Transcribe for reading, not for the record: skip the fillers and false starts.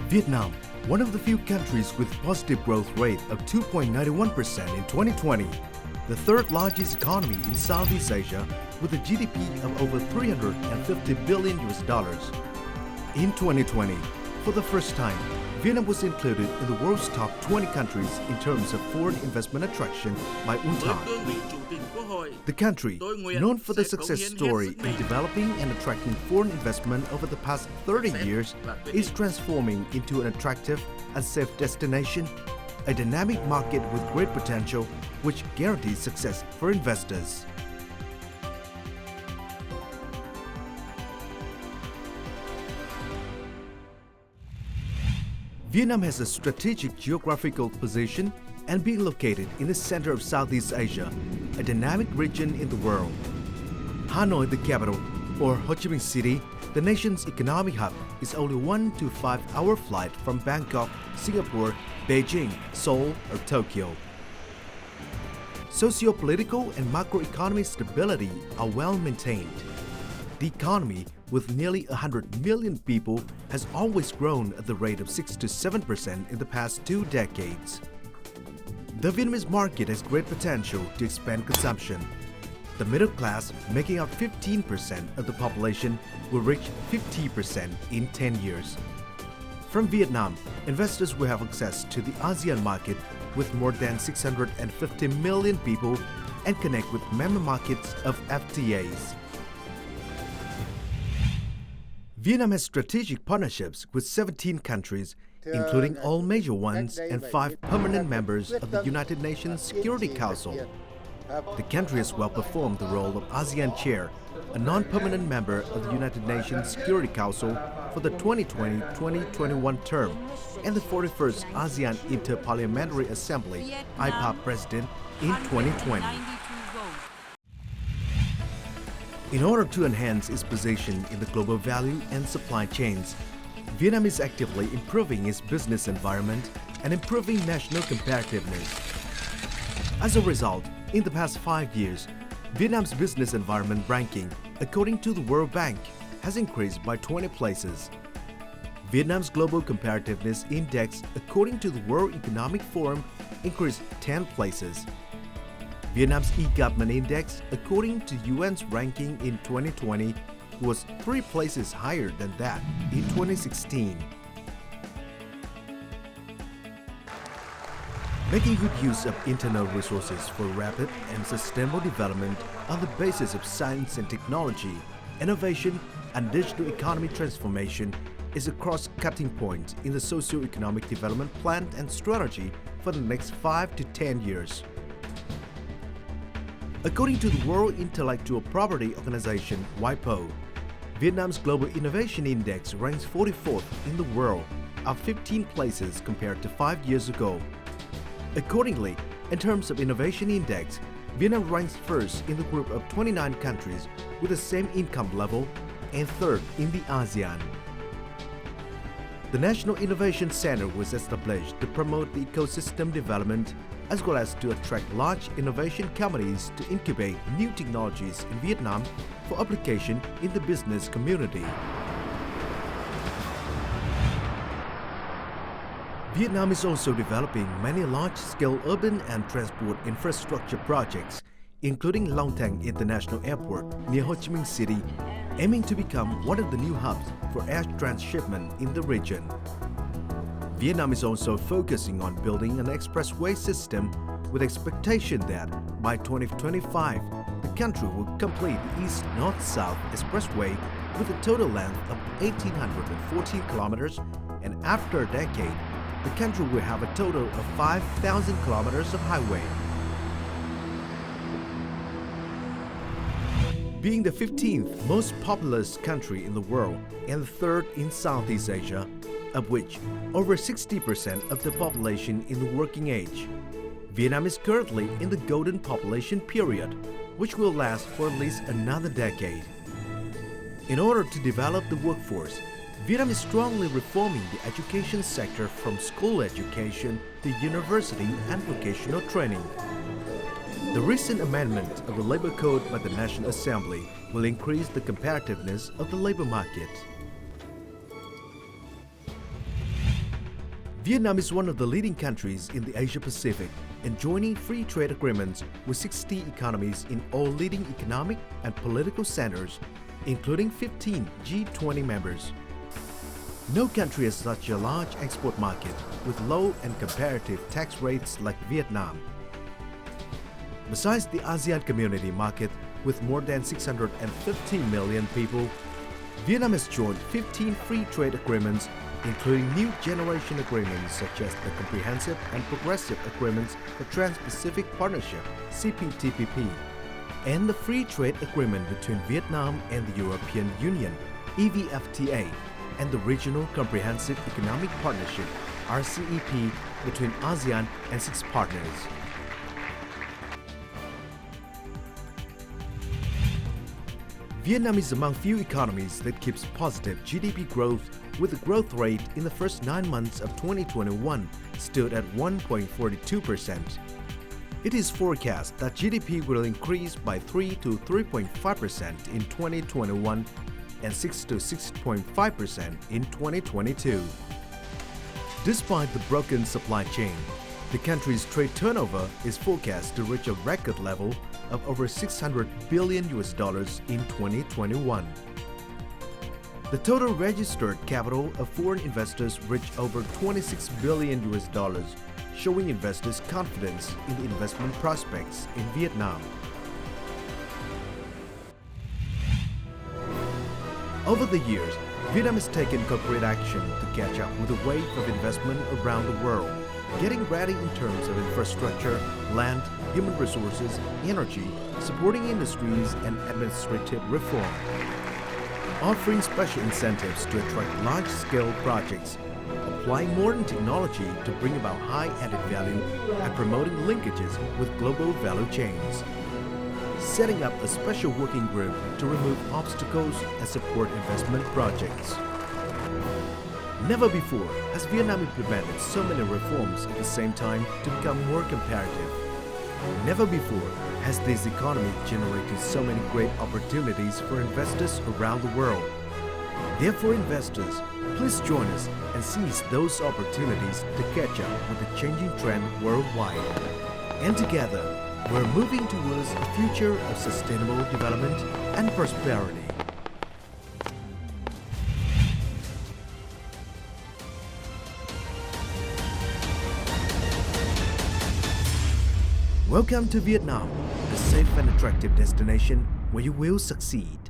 Vietnam, one of the few countries with positive growth rate of 2.91% in 2020, the third largest economy in Southeast Asia with a GDP of over $350 billion. In 2020, for the first time, Vietnam was included in the world's top 20 countries in terms of foreign investment attraction by TOÄN. The country, known for the success story in developing and attracting foreign investment over the past 30 years, is transforming into an attractive and safe destination, a dynamic market with great potential, which guarantees success for investors. Vietnam has a strategic geographical position and being located in the center of Southeast Asia, a dynamic region in the world. Hanoi, the capital, or Ho Chi Minh City, the nation's economic hub, is only 1 to 5 hour flight from Bangkok, Singapore, Beijing, Seoul, or Tokyo. Socio-political and macroeconomic stability are well maintained. The economy, with nearly 100 million people, has always grown at the rate of 6 to 7% in the past 2 decades. The Vietnamese market has great potential to expand consumption. The middle class, making up 15% of the population, will reach 50% in 10 years. From Vietnam, investors will have access to the ASEAN market with more than 650 million people and connect with member markets of FTAs. Vietnam has strategic partnerships with 17 countries, including all major ones and 5 permanent members of the United Nations Security Council. The country has well performed the role of ASEAN Chair, a non-permanent member of the United Nations Security Council for the 2020-2021 term and the 41st ASEAN Inter-Parliamentary Assembly IPA President in 2020. In order to enhance its position in the global value and supply chains, Vietnam is actively improving its business environment and improving national competitiveness. As a result, in the past 5 years, Vietnam's business environment ranking, according to the World Bank, has increased by 20 places. Vietnam's Global Competitiveness Index, according to the World Economic Forum, increased 10 places. Vietnam's e-government index, according to UN's ranking in 2020, was 3 places higher than that in 2016. Making good use of internal resources for rapid and sustainable development on the basis of science and technology, innovation, and digital economy transformation is a cross-cutting point in the socio-economic development plan and strategy for the next 5 to 10 years. According to the World Intellectual Property Organization, WIPO, Vietnam's Global Innovation Index ranks 44th in the world, up 15 places compared to 5 years ago. Accordingly, in terms of innovation index, Vietnam ranks first in the group of 29 countries with the same income level and third in the ASEAN. The National Innovation Center was established to promote the ecosystem development as well as to attract large innovation companies to incubate new technologies in Vietnam for application in the business community. Vietnam is also developing many large-scale urban and transport infrastructure projects, including Long Thanh International Airport near Ho Chi Minh City, aiming to become one of the new hubs for air transshipment in the region. Vietnam is also focusing on building an expressway system with expectation that by 2025, the country will complete the East-North-South Expressway with a total length of 1,814 kilometers, and after a decade, the country will have a total of 5,000 kilometers of highway. Being the 15th most populous country in the world and the 3rd in Southeast Asia, of which over 60% of the population in the working age, Vietnam is currently in the golden population period, which will last for at least another decade. In order to develop the workforce, Vietnam is strongly reforming the education sector from school education to university and vocational training. The recent amendment of the Labor Code by the National Assembly will increase the competitiveness of the labor market. Vietnam is one of the leading countries in the Asia-Pacific, enjoying free trade agreements with 60 economies in all leading economic and political centers, including 15 G20 members. No country has such a large export market with low and comparative tax rates like Vietnam. Besides the ASEAN community market with more than 615 million people, Vietnam has joined 15 free trade agreements, including new generation agreements such as the Comprehensive and Progressive Agreements for Trans-Pacific Partnership (CPTPP) and the Free Trade Agreement between Vietnam and the European Union (EVFTA) and the Regional Comprehensive Economic Partnership (RCEP) between ASEAN and 6 partners. Vietnam is among few economies that keeps positive GDP growth, with the growth rate in the first 9 months of 2021 stood at 1.42%. It is forecast that GDP will increase by 3 to 3.5% in 2021 and 6 to 6.5% in 2022. Despite the broken supply chain, the country's trade turnover is forecast to reach a record level of over $600 billion in 2021. The total registered capital of foreign investors reached over $26 billion, showing investors' confidence in the investment prospects in Vietnam. Over the years, Vietnam has taken concrete action to catch up with the wave of investment around the world, getting ready in terms of infrastructure, land, human resources, energy, supporting industries, and administrative reform. Offering special incentives to attract large-scale projects, applying modern technology to bring about high added value, and promoting linkages with global value chains. Setting up a special working group to remove obstacles and support investment projects. Never before has Vietnam implemented so many reforms at the same time to become more competitive. Never before has this economy generated so many great opportunities for investors around the world. Therefore, investors, please join us and seize those opportunities to catch up with the changing trend worldwide. And together, we're moving towards a future of sustainable development and prosperity. Welcome to Vietnam, a safe and attractive destination where you will succeed.